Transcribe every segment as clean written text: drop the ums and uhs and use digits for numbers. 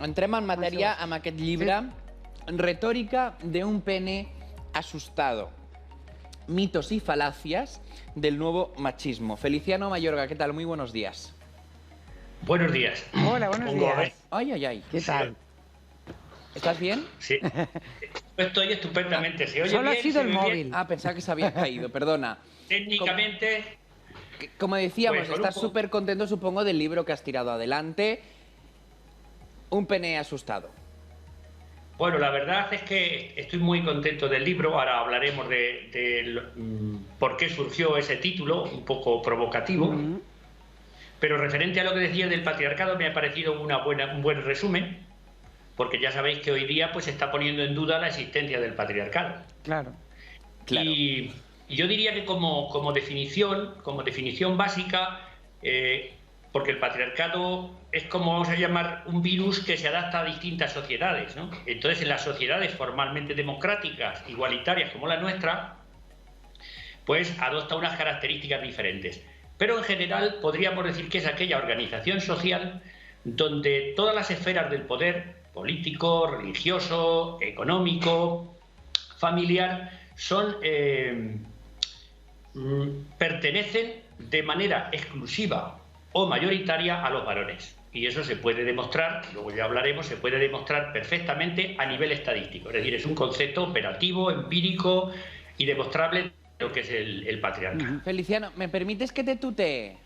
entrem en matèria amb aquest llibre. Retòrica de un pene asustado. Mitos y falacias del nuevo machismo. Feliciano Mayorga, ¿qué tal? Muy buenos días. Buenos días. Hola, buenos días. Ay, ay, ay. ¿Qué tal? ¿Estás bien? Sí. Estoy estupendamente. ¿Se oye Solo bien? ha sido ¿Se el ve móvil. bien? Ah, pensaba que se había caído, perdona. Técnicamente, Como decíamos, Pues, estás grupo. súper contento, supongo, del libro que has tirado adelante. Un pene asustado. bueno, la verdad es que estoy muy contento del libro. Ahora hablaremos de por qué surgió ese título, un poco provocativo. Pero referente a lo que decía del patriarcado, me ha parecido un buen resumen, porque ya sabéis que hoy día pues, se está poniendo en duda la existencia del patriarcado. Claro. Claro. Y yo diría que como definición básica, porque el patriarcado es como vamos a llamar un virus que se adapta a distintas sociedades, ¿no? Entonces, en las sociedades formalmente democráticas, igualitarias como la nuestra, pues adopta unas características diferentes. Pero en general podríamos decir que es aquella organización social donde todas las esferas del poder, político, religioso, económico, familiar, pertenecen de manera exclusiva o mayoritaria a los varones. Y eso se puede demostrar, luego ya hablaremos, se puede demostrar perfectamente a nivel estadístico. Es decir, es un concepto operativo, empírico y demostrable de lo que es el patriarcado. Feliciano, ¿me permites que te tutee?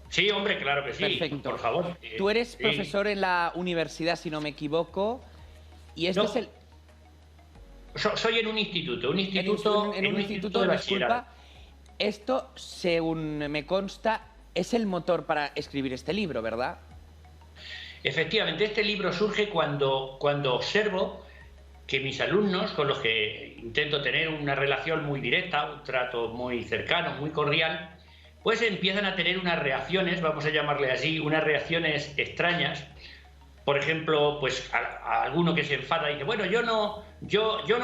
Sí, hombre, claro que sí. Perfecto. Por favor. Tú eres Sí. profesor en la universidad, si no me equivoco, y este No. es el... Soy en un instituto, en un instituto, de disculpa. bachillerato. Esto, según me consta, es el motor para escribir este libro, ¿verdad? Efectivamente, este libro surge cuando observo que mis alumnos, con los que intento tener una relación muy directa, un trato muy cercano, muy cordial, pues empiezan a tener unas reacciones, vamos a llamarle así, unas reacciones extrañas. Por ejemplo, pues a alguno que se enfada y dice, bueno, yo no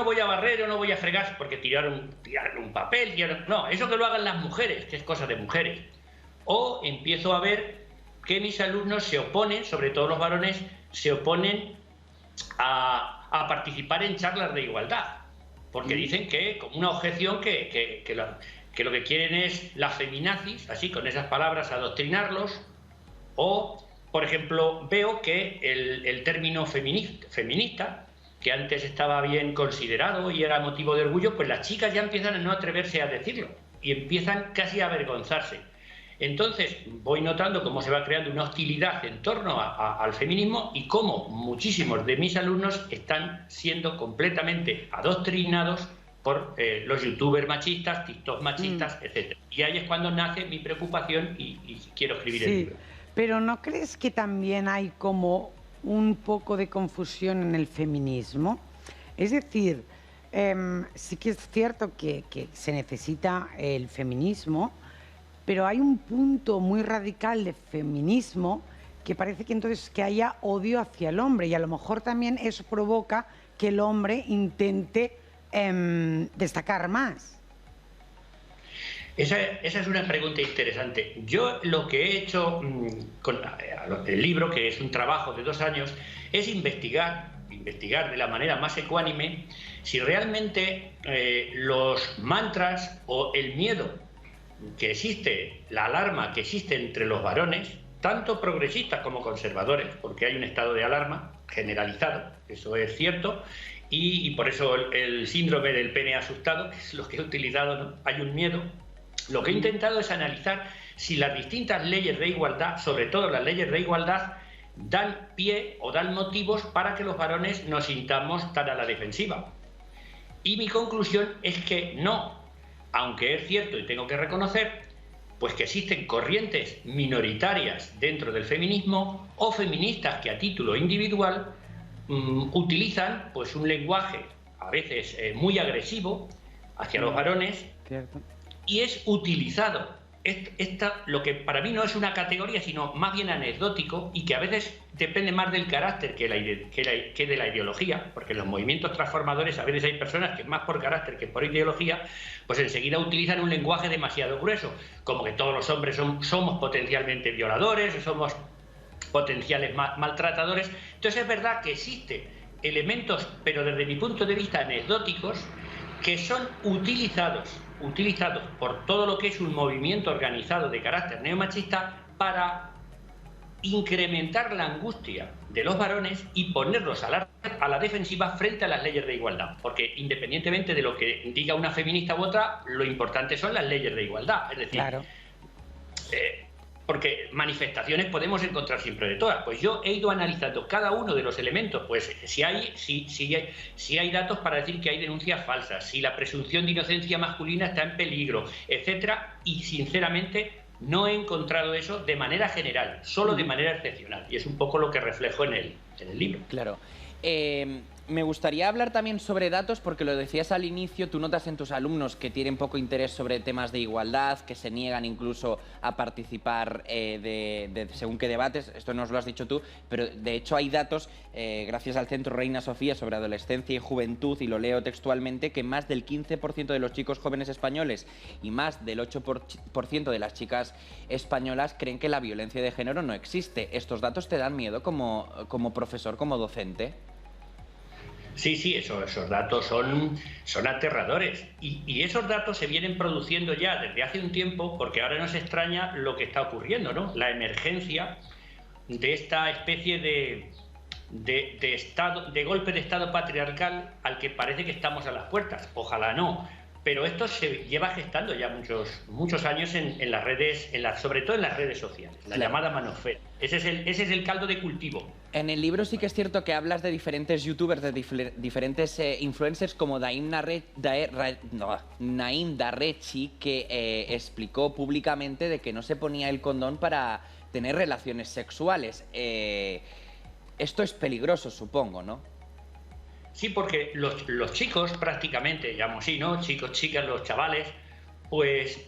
voy a barrer, yo no voy a fregar, porque tiraron un papel, no, eso que lo hagan las mujeres, que es cosa de mujeres. O empiezo a ver que mis alumnos se oponen, sobre todo los varones, se oponen a participar en charlas de igualdad, porque dicen que, como una objeción, que lo que quieren es la feminazis, así con esas palabras, adoctrinarlos. O, por ejemplo, veo que el término feminista, que antes estaba bien considerado y era motivo de orgullo, pues las chicas ya empiezan a no atreverse a decirlo y empiezan casi a avergonzarse. Entonces voy notando cómo se va creando una hostilidad en torno al feminismo y cómo muchísimos de mis alumnos están siendo completamente adoctrinados por los youtubers machistas, tiktok machistas, etc. Y ahí es cuando nace mi preocupación y quiero escribir el libro. Pero ¿no crees que también hay como un poco de confusión en el feminismo? Es decir, sí que es cierto que se necesita el feminismo, pero hay un punto muy radical de feminismo que parece que entonces que haya odio hacia el hombre, y a lo mejor también eso provoca que el hombre intente destacar más. Esa es una pregunta interesante. Yo lo que he hecho con el libro, que es un trabajo de 2 años, es investigar de la manera más ecuánime si realmente los mantras o el miedo que existe, la alarma que existe entre los varones, tanto progresistas como conservadores, porque hay un estado de alarma generalizado, eso es cierto, y por eso el síndrome del pene asustado, que es lo que he utilizado, ¿no? Hay un miedo. Lo que he intentado es analizar si las distintas leyes de igualdad, sobre todo las leyes de igualdad, dan pie o dan motivos para que los varones nos sintamos tan a la defensiva. Y mi conclusión es que no. Aunque es cierto y tengo que reconocer, pues que existen corrientes minoritarias dentro del feminismo o feministas que a título individual utilizan pues un lenguaje a veces muy agresivo hacia los varones. Cierto. Y es utilizado lo que para mí no es una categoría, sino más bien anecdótico, y que a veces depende más del carácter que de la ideología, porque en los movimientos transformadores a veces hay personas que más por carácter que por ideología, pues enseguida utilizan un lenguaje demasiado grueso, como que todos los hombres somos potencialmente violadores, somos potenciales maltratadores. Entonces es verdad que existen elementos, pero desde mi punto de vista anecdóticos, que son utilizados por todo lo que es un movimiento organizado de carácter neomachista para incrementar la angustia de los varones y ponerlos a la defensiva frente a las leyes de igualdad. Porque independientemente de lo que diga una feminista u otra, lo importante son las leyes de igualdad. Es decir, claro. Porque manifestaciones podemos encontrar siempre de todas. Pues yo he ido analizando cada uno de los elementos, pues si hay datos para decir que hay denuncias falsas, si la presunción de inocencia masculina está en peligro, etcétera, y sinceramente no he encontrado eso de manera general, solo de manera excepcional. Y es un poco lo que reflejo en el libro. Claro. Me gustaría hablar también sobre datos, porque lo decías al inicio, tú notas en tus alumnos que tienen poco interés sobre temas de igualdad, que se niegan incluso a participar de según qué debates, esto nos lo has dicho tú, pero de hecho hay datos, gracias al Centro Reina Sofía sobre adolescencia y juventud, y lo leo textualmente, que más del 15% de los chicos jóvenes españoles y más del 8% de las chicas españolas creen que la violencia de género no existe. ¿Estos datos te dan miedo como profesor, como docente? Sí, esos datos son aterradores y esos datos se vienen produciendo ya desde hace un tiempo, porque ahora nos extraña lo que está ocurriendo, ¿no? La emergencia de esta especie de golpe de estado patriarcal al que parece que estamos a las puertas. Ojalá no, pero esto se lleva gestando ya muchos años en las redes, sobre todo en las redes sociales, la llamada manosfera. Ese es el caldo de cultivo. En el libro sí que es cierto que hablas de diferentes youtubers, de diferentes influencers como Naim Darrechi, que explicó públicamente de que no se ponía el condón para tener relaciones sexuales. Esto es peligroso, supongo, ¿no? Sí, porque los chicos prácticamente, llamo así, ¿no? Chicos, chicas, los chavales, pues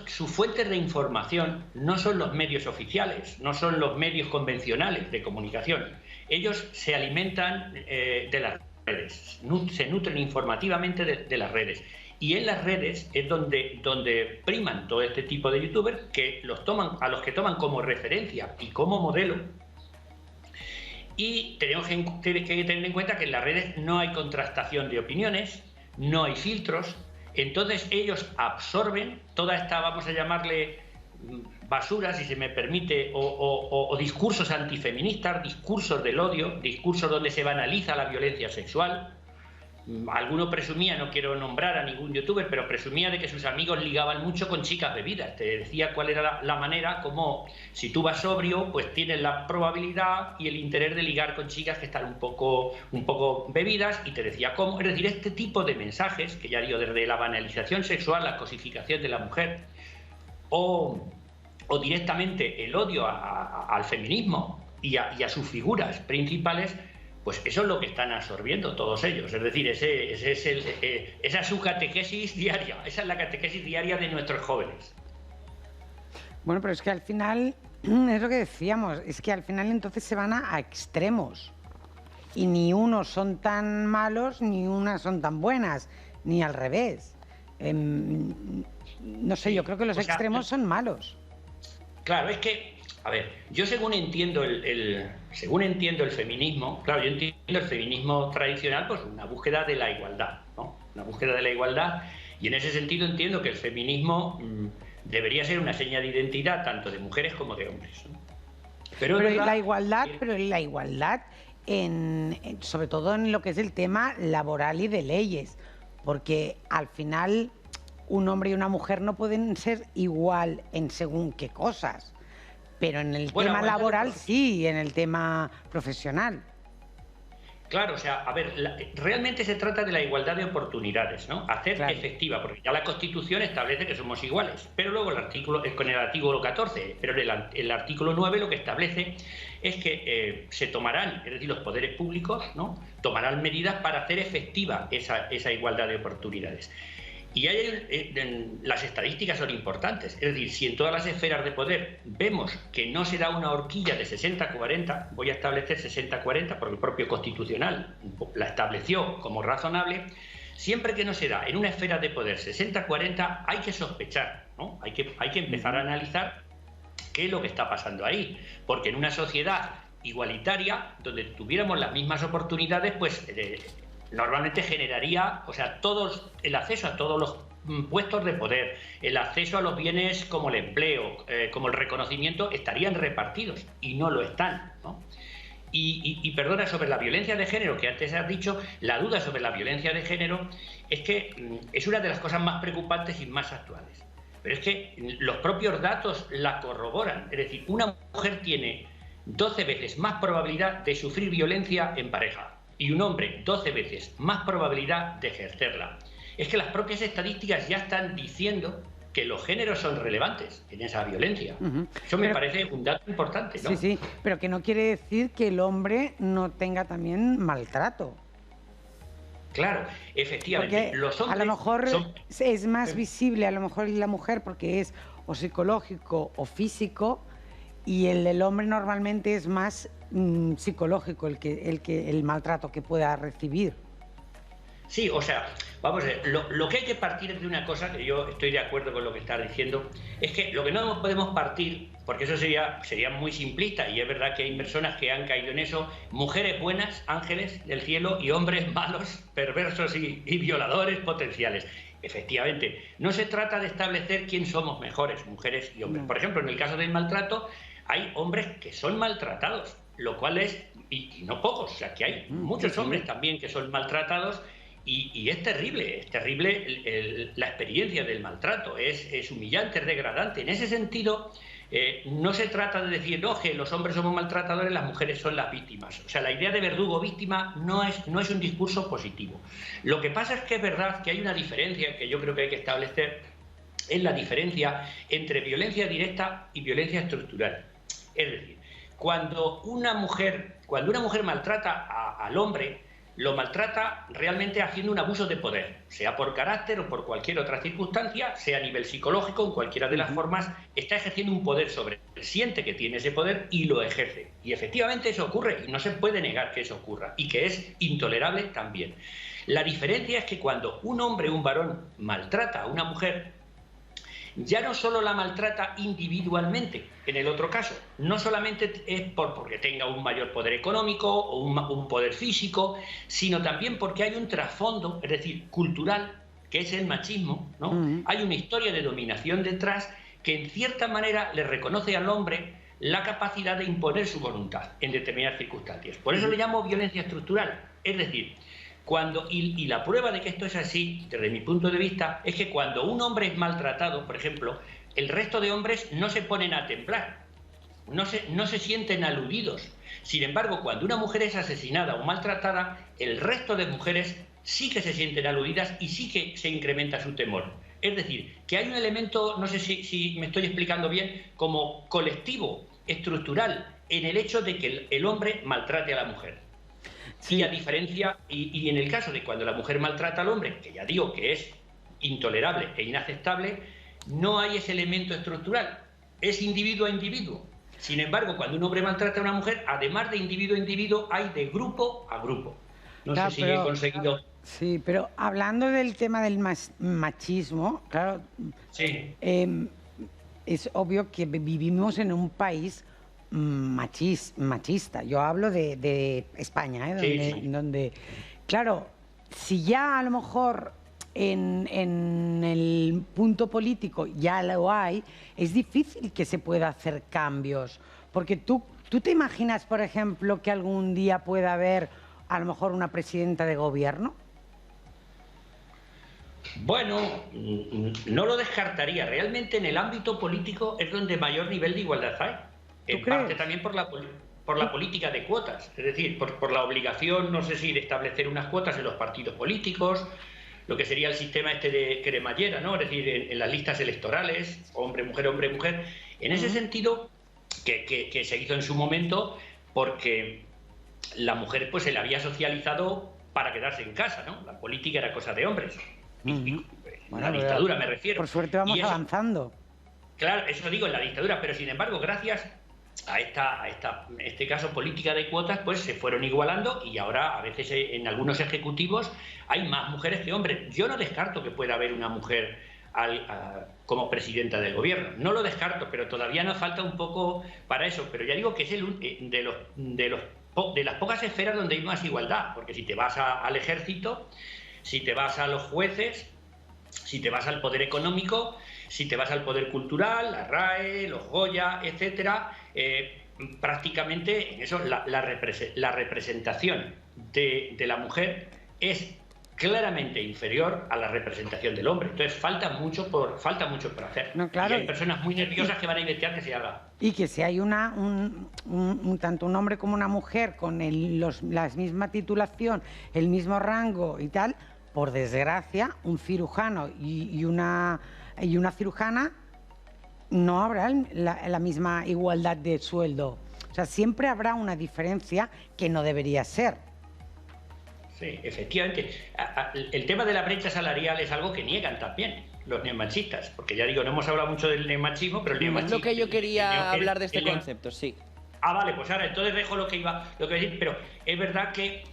sus fuentes de información no son los medios oficiales, no son los medios convencionales de comunicación. Ellos se alimentan de las redes, se nutren informativamente de las redes. Y en las redes es donde priman todo este tipo de youtubers a los que toman como referencia y como modelo. Y tenemos que tener en cuenta que en las redes no hay contrastación de opiniones, no hay filtros. Entonces ellos absorben toda esta, vamos a llamarle basura, si se me permite, o discursos antifeministas, discursos del odio, discursos donde se banaliza la violencia sexual. Alguno presumía, no quiero nombrar a ningún youtuber, pero presumía de que sus amigos ligaban mucho con chicas bebidas. Te decía cuál era la manera, como si tú vas sobrio, pues tienes la probabilidad y el interés de ligar con chicas que están un poco bebidas, y te decía cómo. Es decir, este tipo de mensajes, que ya digo, desde la banalización sexual, la cosificación de la mujer, o directamente el odio al feminismo y a sus figuras principales, pues eso es lo que están absorbiendo todos ellos. Es decir, esa es su catequesis diaria, esa es la catequesis diaria de nuestros jóvenes. Bueno, pero es que al final, es lo que decíamos, es que al final entonces se van a extremos. Y ni unos son tan malos, ni unas son tan buenas, ni al revés. No sé, yo creo que los extremos son malos. Claro, es que, a ver, yo según entiendo el feminismo, claro, yo entiendo el feminismo tradicional, pues una búsqueda de la igualdad, ¿no? Una búsqueda de la igualdad, y en ese sentido entiendo que el feminismo debería ser una seña de identidad tanto de mujeres como de hombres, ¿no? Pero la igualdad, sobre todo en lo que es el tema laboral y de leyes, porque al final un hombre y una mujer no pueden ser igual en según qué cosas. Pero en el tema laboral sí, y en el tema profesional. Claro, o sea, a ver, realmente se trata de la igualdad de oportunidades, ¿no? Hacer efectiva, porque ya la Constitución establece que somos iguales, pero luego con el artículo 14, pero el artículo 9 lo que establece es que se tomarán, es decir, los poderes públicos, ¿no?, tomarán medidas para hacer efectiva esa igualdad de oportunidades. Y las estadísticas son importantes, es decir, si en todas las esferas de poder vemos que no se da una horquilla de 60-40, voy a establecer 60-40 porque el propio Constitucional la estableció como razonable, siempre que no se da en una esfera de poder 60-40 hay que sospechar, ¿no? Hay que empezar a analizar qué es lo que está pasando ahí. Porque en una sociedad igualitaria, donde tuviéramos las mismas oportunidades, pues normalmente generaría, o sea, el acceso a todos los puestos de poder, el acceso a los bienes como el empleo, como el reconocimiento, estarían repartidos y no lo están, ¿no? Y perdona, sobre la violencia de género, que antes has dicho, la duda sobre la violencia de género es que es una de las cosas más preocupantes y más actuales. Pero es que los propios datos la corroboran. Es decir, una mujer tiene 12 veces más probabilidad de sufrir violencia en pareja y un hombre 12 veces más probabilidad de ejercerla. Es que las propias estadísticas ya están diciendo que los géneros son relevantes en esa violencia. Eso me parece un dato importante, ¿no? Sí, sí, pero que no quiere decir que el hombre no tenga también maltrato. Claro, efectivamente. Porque los hombres a lo mejor son... es más visible, a lo mejor la mujer, porque es o psicológico o físico, y el hombre normalmente es más psicológico el maltrato que pueda recibir. Sí, o sea, vamos a ver, lo que hay que partir es de una cosa, que yo estoy de acuerdo con lo que estás diciendo, es que lo que no podemos partir, porque eso sería muy simplista, y es verdad que hay personas que han caído en eso, mujeres buenas, ángeles del cielo, y hombres malos, perversos y violadores potenciales. Efectivamente, no se trata de establecer quién somos mejores, mujeres y hombres. Por ejemplo, en el caso del maltrato, hay hombres que son maltratados, lo cual es, y no pocos, o sea, que hay muchos hombres también que son maltratados. Y es terrible la experiencia del maltrato, es humillante, es degradante. En ese sentido, no se trata de decir, no, que los hombres somos maltratadores, las mujeres son las víctimas. O sea, la idea de verdugo-víctima no es un discurso positivo. Lo que pasa es que es verdad que hay una diferencia que yo creo que hay que establecer, es la diferencia entre violencia directa y violencia estructural. Es decir, cuando una mujer maltrata al hombre, lo maltrata realmente haciendo un abuso de poder, sea por carácter o por cualquier otra circunstancia, sea a nivel psicológico, en cualquiera de las formas, está ejerciendo un poder sobre él, siente que tiene ese poder y lo ejerce. Y efectivamente eso ocurre, y no se puede negar que eso ocurra, y que es intolerable también. La diferencia es que cuando un hombre, un varón, maltrata a una mujer, ya no solo la maltrata individualmente, en el otro caso, no solamente es porque tenga un mayor poder económico o un poder físico, sino también porque hay un trasfondo, es decir, cultural, que es el machismo, ¿no? Hay una historia de dominación detrás que en cierta manera le reconoce al hombre la capacidad de imponer su voluntad en determinadas circunstancias. Por eso le llamo violencia estructural, es decir, y la prueba de que esto es así, desde mi punto de vista, es que cuando un hombre es maltratado, por ejemplo, el resto de hombres no se ponen a temblar, no se sienten aludidos. Sin embargo, cuando una mujer es asesinada o maltratada, el resto de mujeres sí que se sienten aludidas y sí que se incrementa su temor. Es decir, que hay un elemento, no sé si me estoy explicando bien, como colectivo, estructural, en el hecho de que el hombre maltrate a la mujer. Sí. Y a diferencia, y en el caso de cuando la mujer maltrata al hombre, que ya digo que es intolerable e inaceptable, no hay ese elemento estructural, es individuo a individuo. Sin embargo, cuando un hombre maltrata a una mujer, además de individuo a individuo, hay de grupo a grupo. No sé si he conseguido... Sí, pero hablando del tema del machismo, claro, sí. Es obvio que vivimos en un país machista. Yo hablo de España, donde, claro, si ya a lo mejor en el punto político ya lo hay, es difícil que se pueda hacer cambios, porque tú te imaginas, por ejemplo, que algún día pueda haber a lo mejor una presidenta de gobierno. Bueno, no lo descartaría. Realmente en el ámbito político es donde mayor nivel de igualdad hay. En parte también por la política de cuotas, es decir, por la obligación, no sé si de establecer unas cuotas en los partidos políticos, lo que sería el sistema este de cremallera, ¿no? Es decir, en las listas electorales, hombre, mujer. En ese sentido, que se hizo en su momento porque la mujer pues se le había socializado para quedarse en casa, ¿no? La política era cosa de hombres. En la dictadura me refiero. Por suerte vamos avanzando. Claro, eso digo, en la dictadura, pero sin embargo, gracias a este caso política de cuotas, pues se fueron igualando y ahora a veces en algunos ejecutivos hay más mujeres que hombres. Yo no descarto que pueda haber una mujer como presidenta del gobierno. No lo descarto, pero todavía nos falta un poco para eso. Pero ya digo que es de las pocas esferas donde hay más igualdad, porque si te vas al ejército, si te vas a los jueces, si te vas al poder económico, si te vas al poder cultural, la RAE, los Goya, etcétera, prácticamente en eso la representación de la mujer es claramente inferior a la representación del hombre. Entonces falta mucho por hacer. No, claro. Y hay personas muy nerviosas que van a intentar que se haga. Y que si hay tanto un hombre como una mujer con la misma titulación, el mismo rango y tal, por desgracia, un cirujano y una cirujana no habrá la misma igualdad de sueldo. O sea, siempre habrá una diferencia que no debería ser. Sí, efectivamente. El tema de la brecha salarial es algo que niegan también los neomachistas, porque ya digo, no hemos hablado mucho del neomachismo, pero el neomachismo... Es lo que yo quería hablar de este concepto, sí. Vale, pues ahora entonces dejo lo que iba a decir, pero es verdad que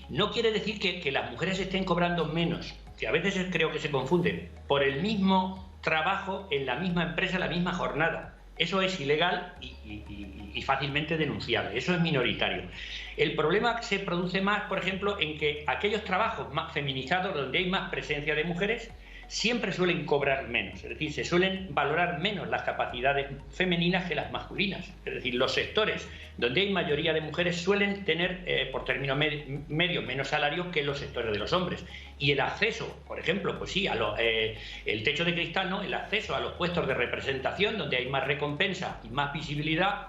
no quiere decir que las mujeres estén cobrando menos, que a veces creo que se confunden, por el mismo trabajo en la misma empresa, la misma jornada. Eso es ilegal y fácilmente denunciable, eso es minoritario. El problema se produce más, por ejemplo, en que aquellos trabajos más feminizados, donde hay más presencia de mujeres, siempre suelen cobrar menos, es decir, se suelen valorar menos las capacidades femeninas que las masculinas. Es decir, los sectores donde hay mayoría de mujeres suelen tener, por término medio, menos salario que los sectores de los hombres. Y el acceso, por ejemplo, pues sí, el techo de cristal, ¿no? El acceso a los puestos de representación, donde hay más recompensa y más visibilidad,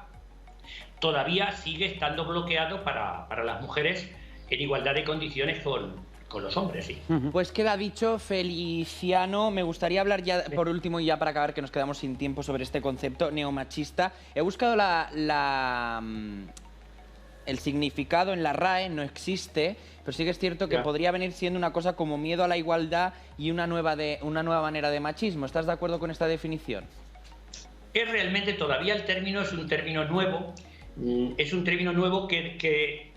todavía sigue estando bloqueado para las mujeres en igualdad de condiciones con los hombres, sí. Pues queda dicho, Feliciano. Me gustaría hablar ya, por último, y ya para acabar, que nos quedamos sin tiempo, sobre este concepto neomachista. He buscado el significado en la RAE, no existe, pero sí que es cierto que podría venir siendo una cosa como miedo a la igualdad y una nueva manera de machismo. ¿Estás de acuerdo con esta definición? Es realmente, todavía el término es un término nuevo, que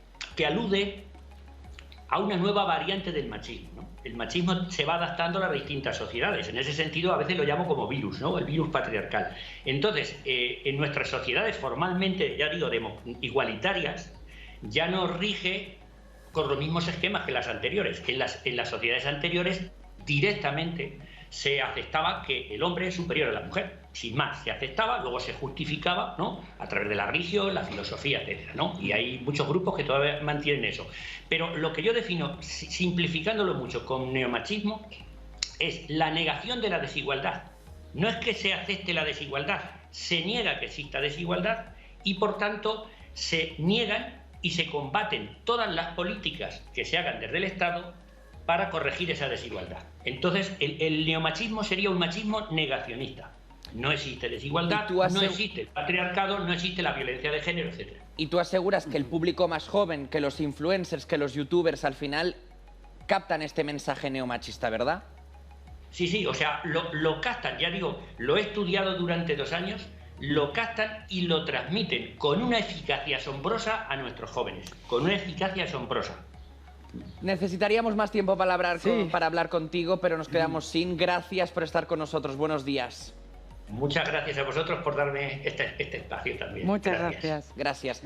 alude a una nueva variante del machismo, ¿no? El machismo se va adaptando a las distintas sociedades. En ese sentido, a veces lo llamo como virus, ¿no? El virus patriarcal. Entonces, en nuestras sociedades formalmente, ya digo, igualitarias, ya no rige con los mismos esquemas que las anteriores. En las sociedades anteriores, directamente se aceptaba que el hombre es superior a la mujer. Sin más, se aceptaba, luego se justificaba, ¿no? A través de la religión, la filosofía, etcétera, ¿no? Y hay muchos grupos que todavía mantienen eso. Pero lo que yo defino, simplificándolo mucho, con neomachismo, es la negación de la desigualdad. No es que se acepte la desigualdad, se niega que exista desigualdad y, por tanto, se niegan y se combaten todas las políticas que se hagan desde el Estado para corregir esa desigualdad. Entonces, el neomachismo sería un machismo negacionista. No existe desigualdad, no existe el patriarcado, no existe la violencia de género, etc. Y tú aseguras que el público más joven, que los influencers, que los youtubers, al final captan este mensaje neomachista, ¿verdad? Sí, o sea, lo captan, ya digo, lo he estudiado durante 2 años, lo captan y lo transmiten con una eficacia asombrosa a nuestros jóvenes, con una eficacia asombrosa. Necesitaríamos más tiempo para hablar contigo, pero nos quedamos sin. Gracias por estar con nosotros. Buenos días. Muchas gracias a vosotros por darme este espacio también. Muchas gracias. Gracias.